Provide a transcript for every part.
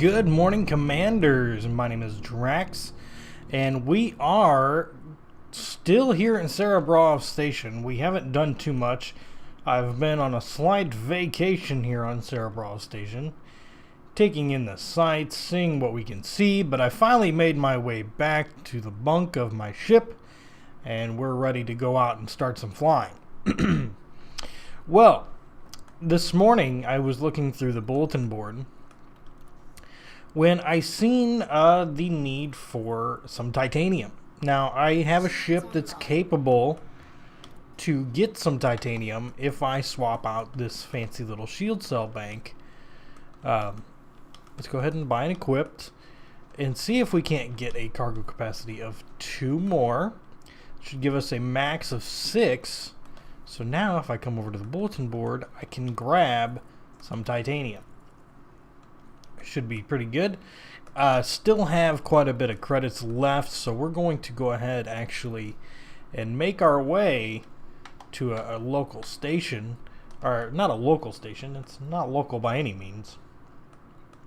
Good morning, Commanders. My name is Drax, and we are still here in Cerebrov Station. We haven't done too much. I've been on a slight vacation here on Cerebrov Station, taking in the sights, seeing what we can see, but I finally made my way back to the bunk of my ship, and we're ready to go out and start some flying. Well, this morning I was looking through the bulletin board when I seen the need for some titanium. Now, I have a ship that's capable to get some titanium if I swap out this fancy little shield cell bank. Let's go ahead and buy and equipped and see if we can't get a cargo capacity of 2 more. Should give us a max of 6. So now if I come over to the bulletin board, I can grab some titanium. Should be pretty good. Still have quite a bit of credits left, so we're going to go ahead actually and make our way to a local station. Or not a local station, it's not local by any means.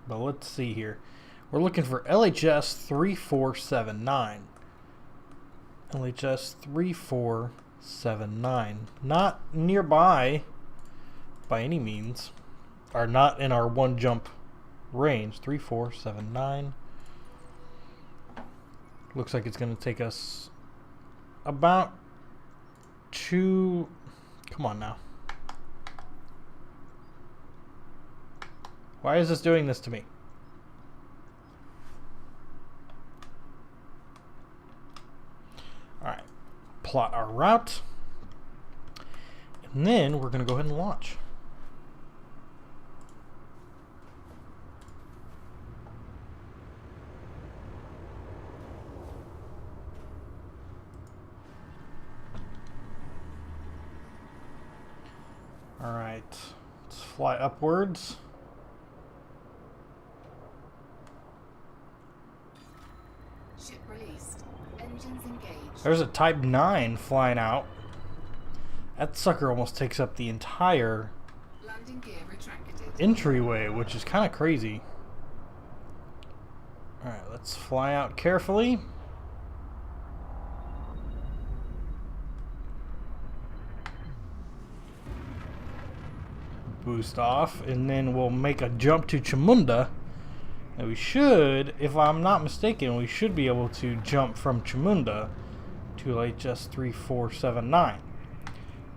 But let's see here. We're looking for LHS 3479. LHS 3479. Not nearby by any means. Or not in our one jump range. 3479. Looks like it's going to take us about 2. Come on now. Why is this doing this to me? Alright. Plot our route. And then we're going to go ahead and launch. Alright. Let's fly upwards. Ship released. Engines engaged. There's a Type 9 flying out. That sucker almost takes up the entire Landing gear retracted. entryway, which is kind of crazy. Alright, let's fly out carefully. Boost off, and then we'll make a jump to Chamunda. And we should, if I'm not mistaken, we should be able to jump from Chamunda to LHS 3479.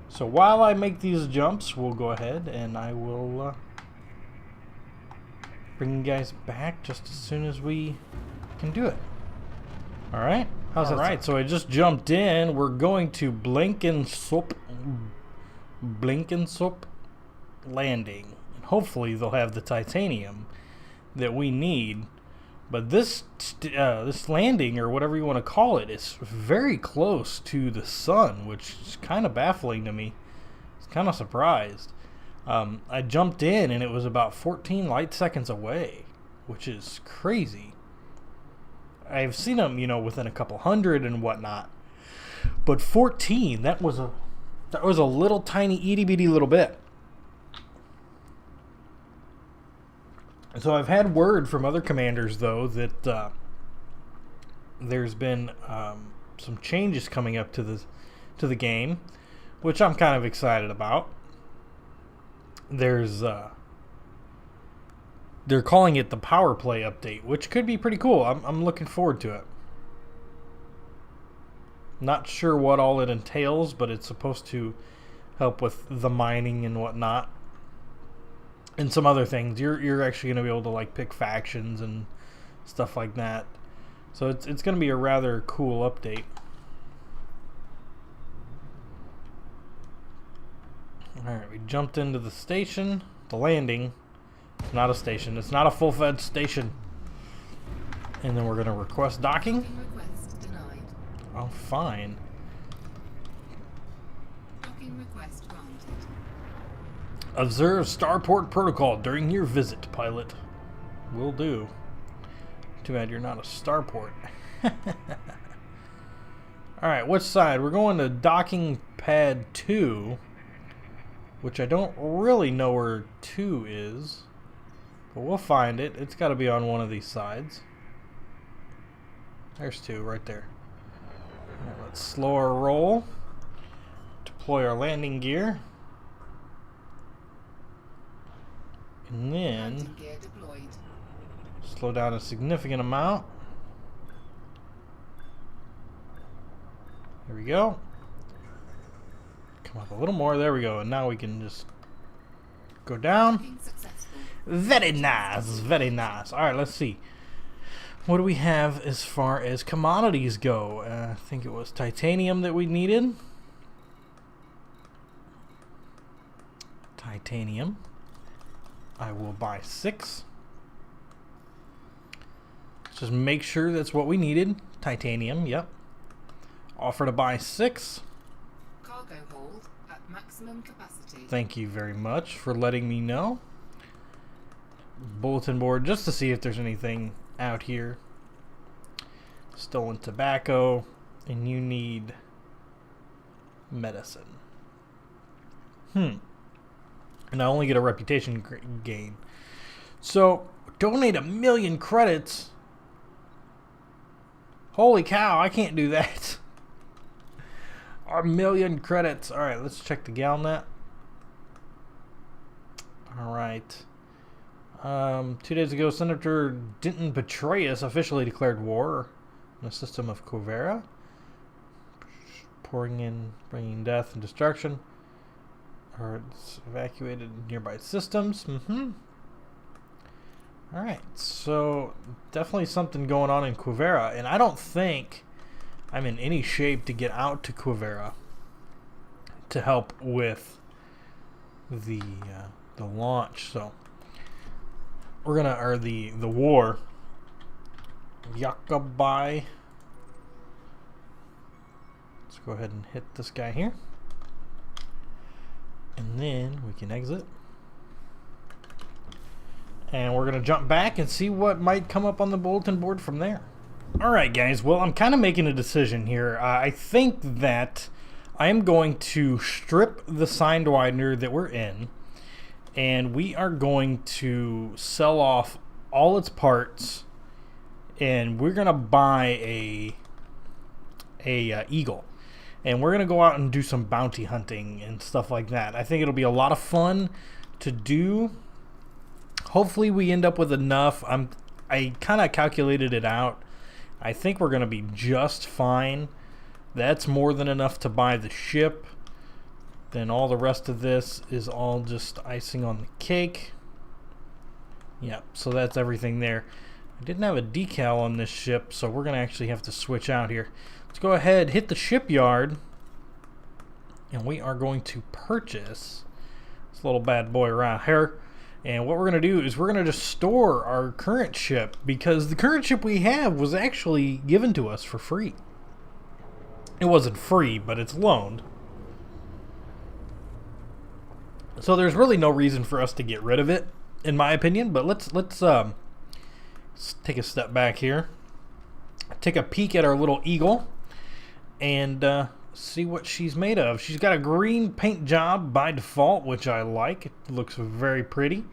So while I make these jumps, we'll go ahead and I will bring you guys back just as soon as we can do it. Alright? How's that? Alright, so I just jumped in. We're going to Blinkensop landing. And hopefully they'll have the titanium that we need. But this landing, or whatever you want to call it, is very close to the sun, which is kind of baffling to me. I was kind of surprised. I jumped in and it was about 14 light seconds away, which is crazy. I've seen them, within a couple hundred and whatnot, but 14, that was a little tiny itty bitty little bit. So I've had word from other commanders, though, that there's been some changes coming up to the game, which I'm kind of excited about. They're calling it the Power Play update, which could be pretty cool. I'm looking forward to it. Not sure what all it entails, but it's supposed to help with the mining and whatnot. And some other things. You're actually going to be able to pick factions and stuff like that. So it's going to be a rather cool update. Alright, we jumped into the station. The landing. It's not a station. It's not a full-fledged station. And then we're going to request docking. Request denied. Oh, fine. Docking request granted. Observe starport protocol during your visit, pilot. Will do. Too bad you're not a starport. Alright, which side? We're going to docking pad 2, which I don't really know where 2 is. But we'll find it. It's got to be on one of these sides. There's two right there. Right, let's slow our roll. Deploy our landing gear. And then Landing gear deployed. slow down a significant amount. Here we go. Come up a little more. There we go. And now we can just go down. Docking successful. Very nice. Very nice. Alright, let's see. What do we have as far as commodities go? I think it was titanium that we needed. Titanium. I will buy 6. Just make sure that's what we needed. Titanium, yep. Offer to buy 6. Cargo hold at maximum capacity. Thank you very much for letting me know. Bulletin board just to see if there's anything out here. Stolen tobacco. And you need medicine. And I only get a reputation gain. So, donate 1,000,000 credits. Holy cow, I can't do that. 1,000,000 credits. Alright, let's check the GalNet. Alright. 2 days ago, Senator Denton Petraeus officially declared war on the system of Quivera. Pouring in, bringing death and destruction. Or it's evacuated nearby systems. Alright, so definitely something going on in Quivera, and I don't think I'm in any shape to get out to Quivera to help with the launch. So we're gonna, or the war. Yakubai. Let's go ahead and hit this guy here. And then we can exit. And we're going to jump back and see what might come up on the bulletin board from there. Alright guys, well I'm kind of making a decision here. I think that I am going to strip the Sidewinder that we're in. And we are going to sell off all its parts. And we're going to buy a Eagle. And we're going to go out and do some bounty hunting and stuff like that. I think it'll be a lot of fun to do. Hopefully we end up with enough. I kind of calculated it out. I think we're going to be just fine. That's more than enough to buy the ship. Then all the rest of this is all just icing on the cake. Yep, so that's everything there. I didn't have a decal on this ship, so we're going to actually have to switch out here. Let's go ahead, hit the shipyard, and we are going to purchase this little bad boy right here. And what we're going to do is we're going to just store our current ship, because the current ship we have was actually given to us for free. It wasn't free, but it's loaned. So there's really no reason for us to get rid of it, in my opinion. But let's take a step back here, take a peek at our little Eagle, and see what she's made of. She's got a green paint job by default, which I like. It looks very pretty.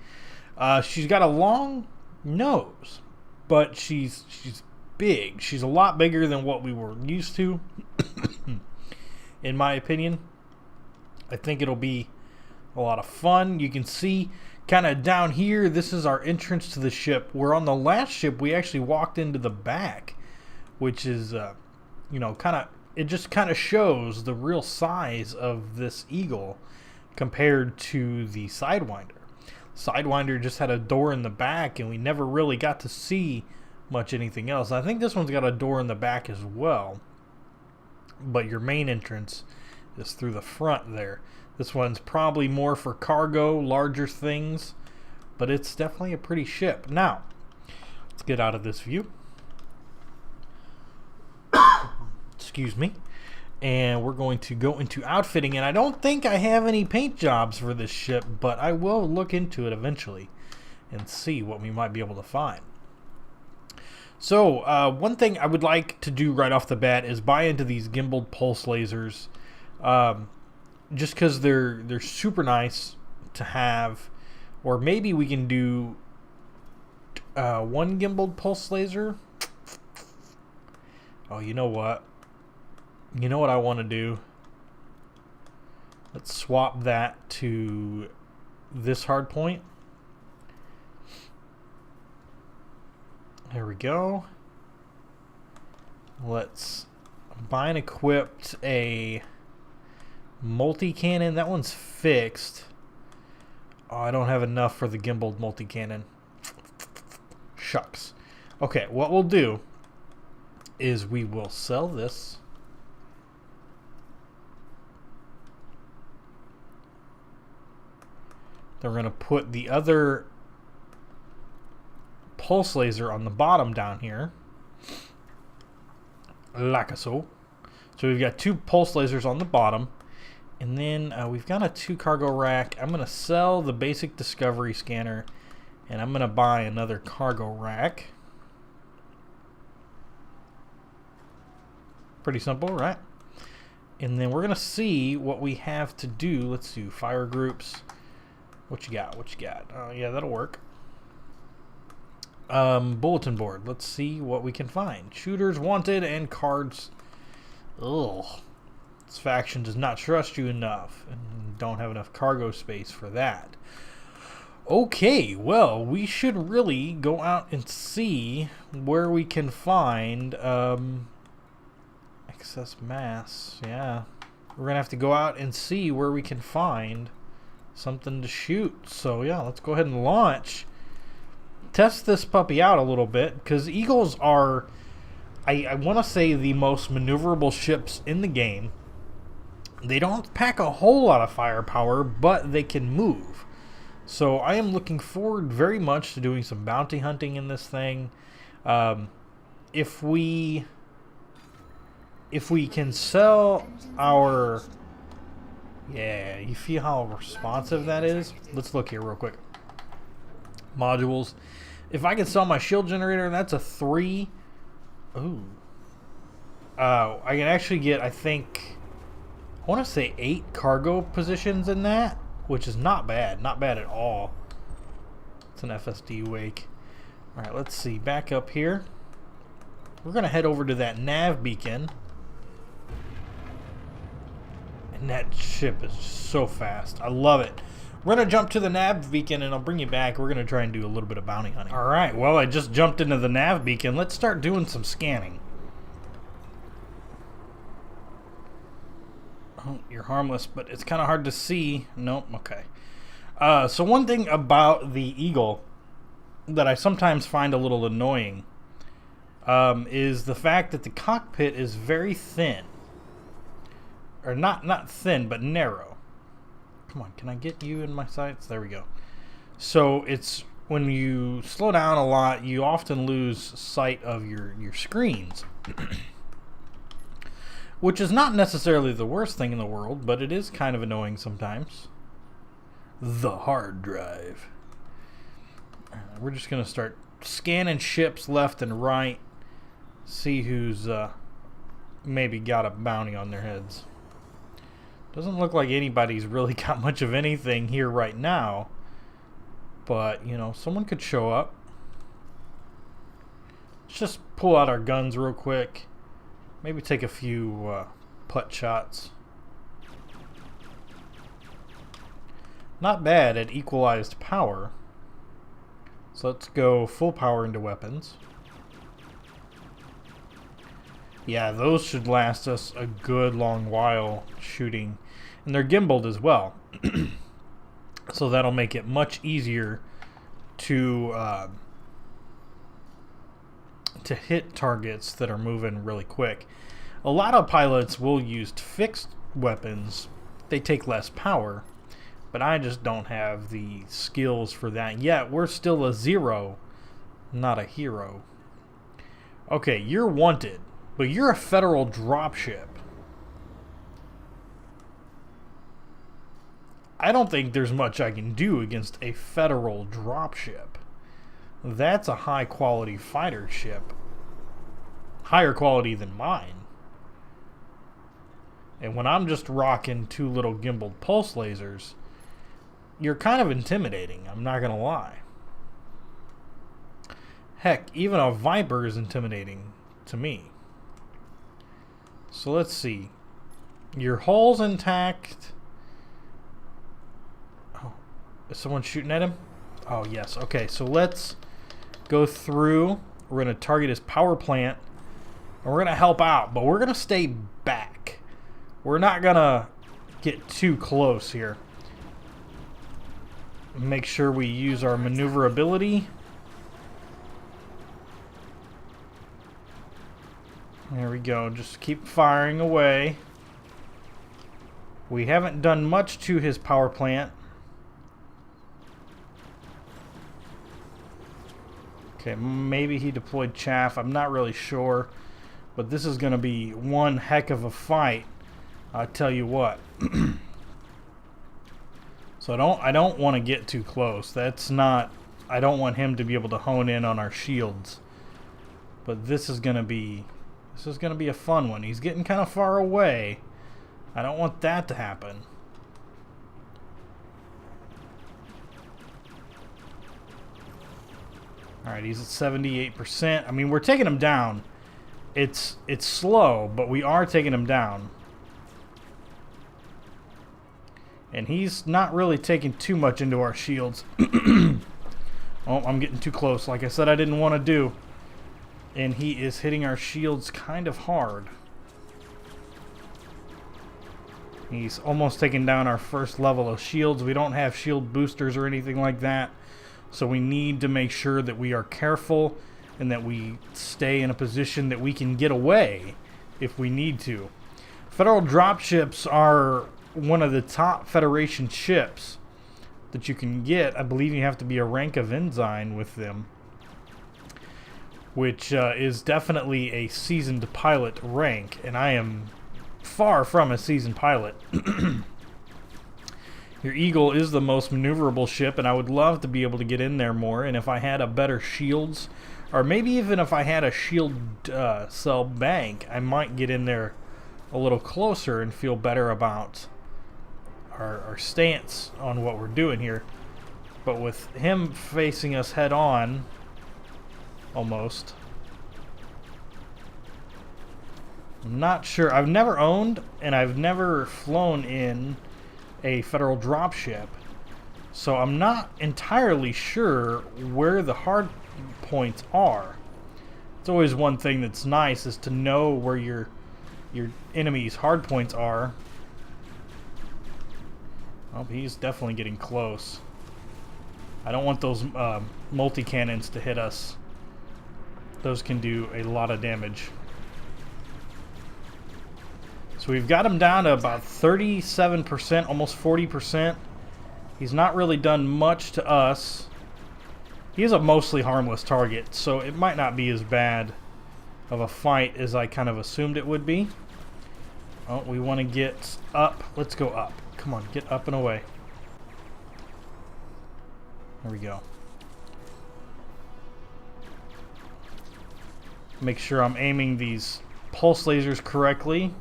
She's got a long nose, but she's big. She's a lot bigger than what we were used to, in my opinion. I think it'll be a lot of fun. You can see kind of down here, this is our entrance to the ship. Where on the last ship, we actually walked into the back, which is, you know, it just kind of shows the real size of this Eagle compared to the Sidewinder. Sidewinder just had a door in the back, and we never really got to see much anything else. I think this one's got a door in the back as well, but your main entrance is through the front there. This one's probably more for cargo, larger things, but it's definitely a pretty ship. Now, let's get out of this view. Excuse me. And we're going to go into outfitting, and I don't think I have any paint jobs for this ship, but I will look into it eventually and see what we might be able to find. So, one thing I would like to do right off the bat is buy into these gimbaled pulse lasers. Just because they're super nice to have. Or maybe we can do One gimbaled pulse laser. Oh, you know what? You know what I want to do? Let's swap that to this hard point. There we go. Let's buy and equipped a multi-cannon. That one's fixed. Oh, I don't have enough for the gimbaled multi-cannon. Shucks. Okay, what we'll do is we will sell this. Then we're going to put the other pulse laser on the bottom down here. Like so. So we've got two pulse lasers on the bottom. And then we've got a 2 cargo rack. I'm going to sell the basic discovery scanner. And I'm going to buy another cargo rack. Pretty simple, right? And then we're going to see what we have to do. Let's do fire groups. What you got? What you got? Oh, yeah, that'll work. Bulletin board. Let's see what we can find. Shooters wanted and cards. Ugh. This faction does not trust you enough and don't have enough cargo space for that. Okay, well, we should really go out and see where we can find excess mass. Yeah. We're going to have to go out and see where we can find something to shoot. So, yeah, let's go ahead and launch. Test this puppy out a little bit, because Eagles are, I want to say, the most maneuverable ships in the game. They don't pack a whole lot of firepower, but they can move. So I am looking forward very much to doing some bounty hunting in this thing. If we can sell our... Yeah, you feel how responsive that is? Let's look here real quick. Modules. If I can sell my shield generator, that's a 3. Ooh. I can actually get, I think, I want to say 8 cargo positions in that, which is not bad. Not bad at all. It's an FSD wake. Alright, let's see. Back up here. We're going to head over to that nav beacon. And that ship is so fast. I love it. We're going to jump to the nav beacon and I'll bring you back. We're going to try and do a little bit of bounty hunting. Alright, well, I just jumped into the nav beacon. Let's start doing some scanning. Oh, you're harmless, but it's kind of hard to see. Nope, okay. So one thing about the Eagle that I sometimes find a little annoying is the fact that the cockpit is very thin. Or not thin, but narrow. Come on, can I get you in my sights? There we go. So it's when you slow down a lot, you often lose sight of your screens. Which is not necessarily the worst thing in the world, but it is kind of annoying sometimes. The hard drive. We're just going to start scanning ships left and right. See who's maybe got a bounty on their heads. Doesn't look like anybody's really got much of anything here right now. But, you know, someone could show up. Let's just pull out our guns real quick. Maybe take a few putt shots. Not bad at equalized power. So let's go full power into weapons. Yeah, those should last us a good long while shooting. And they're gimbaled as well. So that'll make it much easier to hit targets that are moving really quick. A lot of pilots will use fixed weapons. They take less power. But I just don't have the skills for that yet. We're still a 0, not a hero. Okay, you're wanted. But you're a federal dropship. I don't think there's much I can do against a federal dropship. That's a high quality fighter ship. Higher quality than mine. And when I'm just rocking 2 little gimbaled pulse lasers, you're kind of intimidating, I'm not gonna lie. Heck, even a Viper is intimidating to me. So let's see. Your hull's intact. Oh, is someone shooting at him? Oh, yes. Okay, so let's go through. We're going to target his power plant. And we're going to help out, but we're going to stay back. We're not going to get too close here. Make sure we use our maneuverability. There we go. Just keep firing away. We haven't done much to his power plant. Okay, maybe he deployed chaff. I'm not really sure. But this is going to be one heck of a fight. I tell you what. So I don't want to get too close. That's not... I don't want him to be able to hone in on our shields. But this is going to be... This is going to be a fun one. He's getting kind of far away. I don't want that to happen. Alright, he's at 78%. I mean, we're taking him down. It's slow, but we are taking him down. And he's not really taking too much into our shields. Oh, I'm getting too close. Like I said, I didn't want to do. And he is hitting our shields kind of hard. He's almost taken down our first level of shields. We don't have shield boosters or anything like that. So we need to make sure that we are careful and that we stay in a position that we can get away if we need to. Federal dropships are one of the top Federation ships that you can get. I believe you have to be a rank of Ensign with them, which is definitely a seasoned pilot rank, and I am far from a seasoned pilot. Your Eagle is the most maneuverable ship, and I would love to be able to get in there more, and if I had a better shields, or maybe even if I had a shield cell bank, I might get in there a little closer and feel better about our stance on what we're doing here. But with him facing us head on, almost, I'm not sure. I've never owned and I've never flown in a Federal dropship, so I'm not entirely sure where the hard points are. It's always one thing that's nice is to know where your enemy's hard points are. Oh, he's definitely getting close. I don't want those multi-cannons to hit us. Those can do a lot of damage. So we've got him down to about 37%, almost 40%. He's not really done much to us. He is a mostly harmless target, so it might not be as bad of a fight as I kind of assumed it would be. Oh, we want to get up. Let's go up. Come on, get up and away. There we go. Make sure I'm aiming these pulse lasers correctly.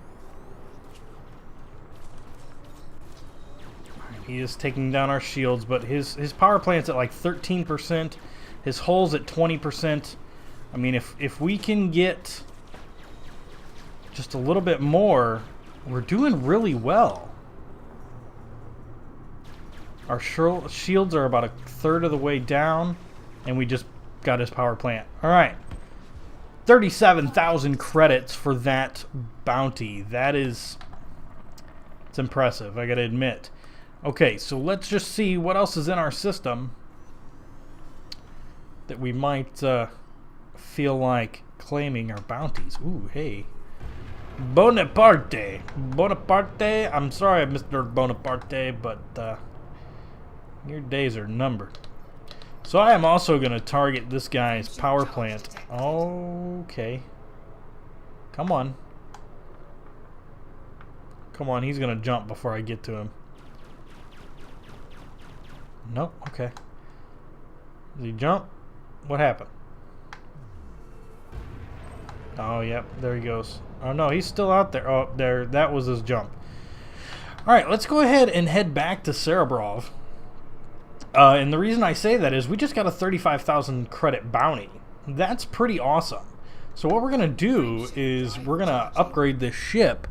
He is taking down our shields, but his power plant's at like 13%. His hull's at 20%. I mean, if we can get just a little bit more, we're doing really well. Our shields are about a third of the way down, and we just got his power plant. All right. 37,000 credits for that bounty. That is... it's impressive, I gotta admit. Okay, so let's just see what else is in our system that we might feel like claiming our bounties. Ooh, hey. Bonaparte. Bonaparte. I'm sorry, Mr. Bonaparte, but your days are numbered. So I am also going to target this guy's power plant. Okay. Come on. Come on, he's going to jump before I get to him. Nope, okay. Does he jump? What happened? Oh, yep, there he goes. Oh, no, he's still out there. Oh, there, that was his jump. Alright, let's go ahead and head back to Cerebrov. And the reason I say that is we just got a 35,000 credit bounty. that's pretty awesome. So what we're gonna do is we're gonna upgrade this ship,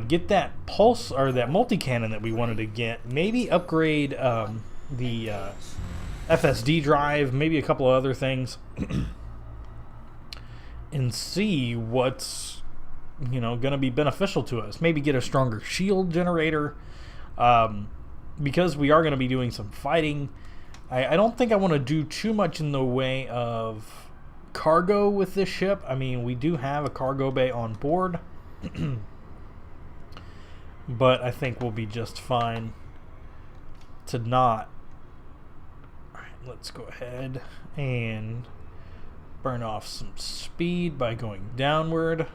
get that pulse or that multi-cannon that we wanted to get. Maybe upgrade the FSD drive, maybe a couple of other things, and see what's gonna be beneficial to us. Maybe get a stronger shield generator, because we are gonna be doing some fighting. I don't think I want to do too much in the way of cargo with this ship. I mean, we do have a cargo bay on board, but I think we'll be just fine to not. Alright, let's go ahead and burn off some speed by going downward.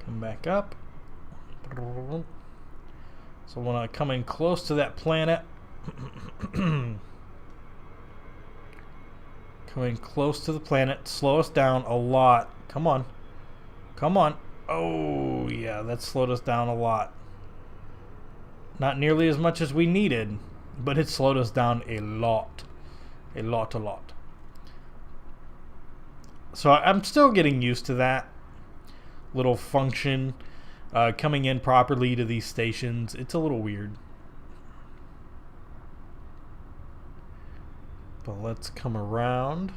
Come back up. So I want to come in close to that planet. Coming close to the planet. Slow us down a lot. Come on. Come on. Oh, yeah, that slowed us down a lot. Not nearly as much as we needed, but it slowed us down a lot. A lot. So I'm still getting used to that little function coming in properly to these stations. It's a little weird. But let's come around.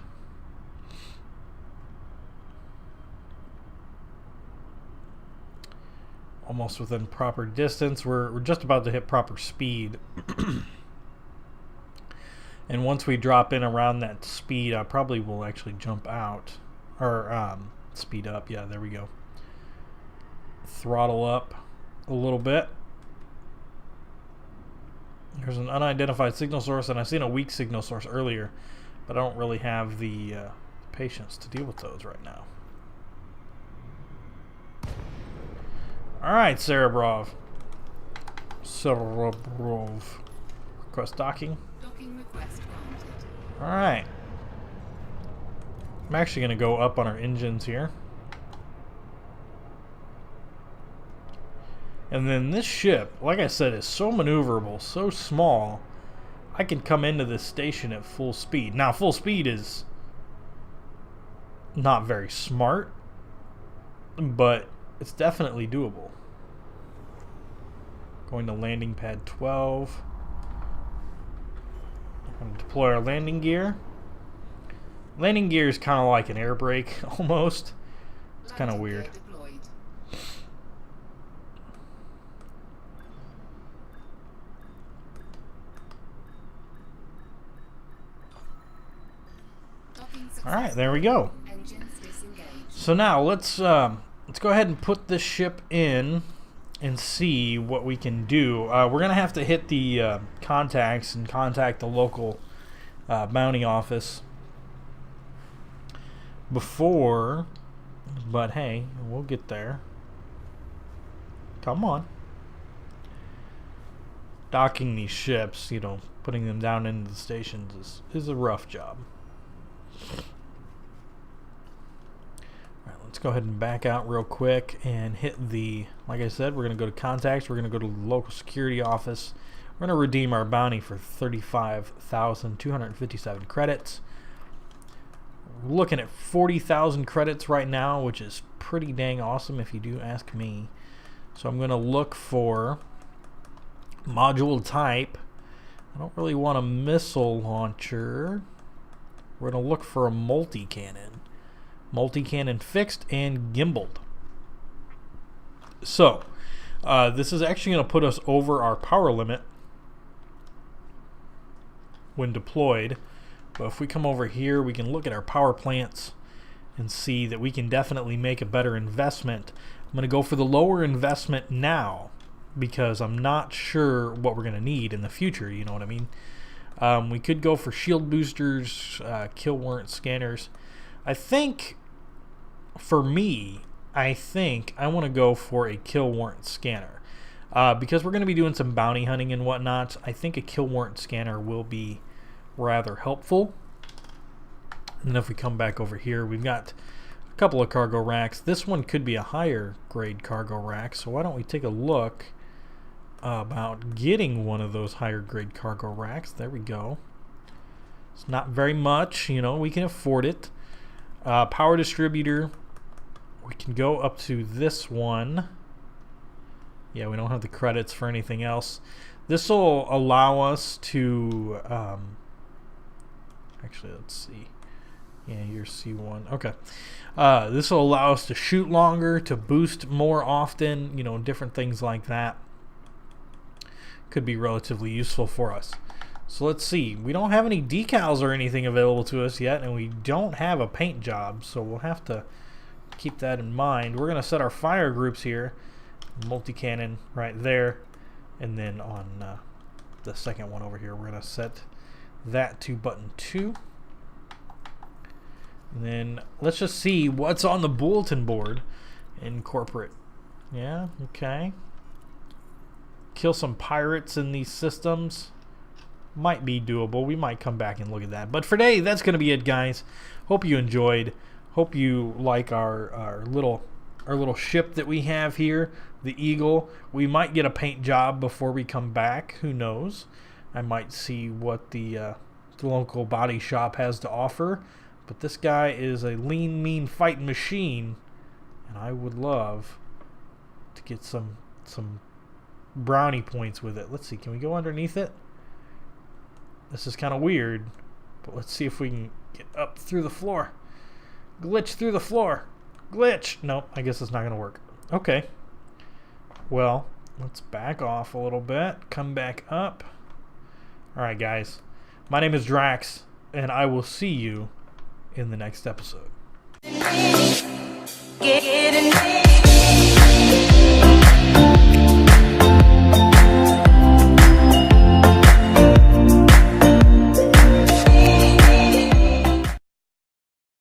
Almost within proper distance. We're just about to hit proper speed. And once we drop in around that speed, I probably will actually jump out. Or speed up. Yeah, there we go. Throttle up a little bit. There's an unidentified signal source, and I've seen a weak signal source earlier, but I don't really have the patience to deal with those right now. Alright, Cerebrov. Request docking. Docking request granted. Alright. I'm actually going to go up on our engines here. And then this ship, like I said, is so maneuverable, so small, I can come into this station at full speed. Now, full speed is not very smart, but it's definitely doable. Going to landing pad 12. I'm going to deploy our landing gear. Landing gear is kind of like an air brake, almost. It's kind of weird. Alright, there we go. So now let's go ahead and put this ship in and see what we can do. We're gonna have to hit the contacts and contact the local bounty office before, but hey, we'll get there. Come on. Docking these ships, putting them down into the stations is a rough job. Alright, let's go ahead and back out real quick and hit the, like I said, we're going to go to contacts, we're going to go to the local security office, we're going to redeem our bounty for 35,257 credits. We're looking at 40,000 credits right now, which is pretty dang awesome if you do ask me. So I'm going to look for module type. I don't really want a missile launcher. We're going to look for a multi-cannon. Multi-cannon fixed and gimbaled. So, this is actually going to put us over our power limit when deployed. But if we come over here, we can look at our power plants and see that we can definitely make a better investment. I'm going to go for the lower investment now because I'm not sure what we're going to need in the future, you know what I mean? We could go for shield boosters, kill warrant scanners. I think, for me, I want to go for a kill warrant scanner. Because we're going to be doing some bounty hunting and whatnot, I think a kill warrant scanner will be rather helpful. And then if we come back over here, we've got a couple of cargo racks. This one could be a higher grade cargo rack, so why don't we take a look about getting one of those higher grade cargo racks. There we go. It's not very much, you know, we can afford it. Power distributor, we can go up to this one. Yeah, we don't have the credits for anything else. This will allow us to, actually, let's see. Yeah, here's C1. Okay. This will allow us to shoot longer, to boost more often, you know, different things like that. Could be relatively useful for us. So let's see. We don't have any decals or anything available to us yet, and we don't have a paint job, so we'll have to keep that in mind. We're going to set our fire groups here. Multi-cannon right there. And then on the second one over here, we're going to set that to button 2. And then let's just see what's on the bulletin board in corporate. Yeah, okay. Kill some pirates in these systems. Might be doable. We might come back and look at that. But for today, that's going to be it, guys. Hope you enjoyed. Hope you like our little ship that we have here, the Eagle. We might get a paint job before we come back. Who knows? I might see what the local body shop has to offer. But this guy is a lean, mean fighting machine, and I would love to get some brownie points with it. Let's see. Can we go underneath it? This is kind of weird, but let's see if we can get up through the floor. Glitch through the floor. Glitch. Nope, I guess it's not going to work. Okay. Well, let's back off a little bit. Come back up. Alright, guys. My name is Drax, and I will see you in the next episode. Get in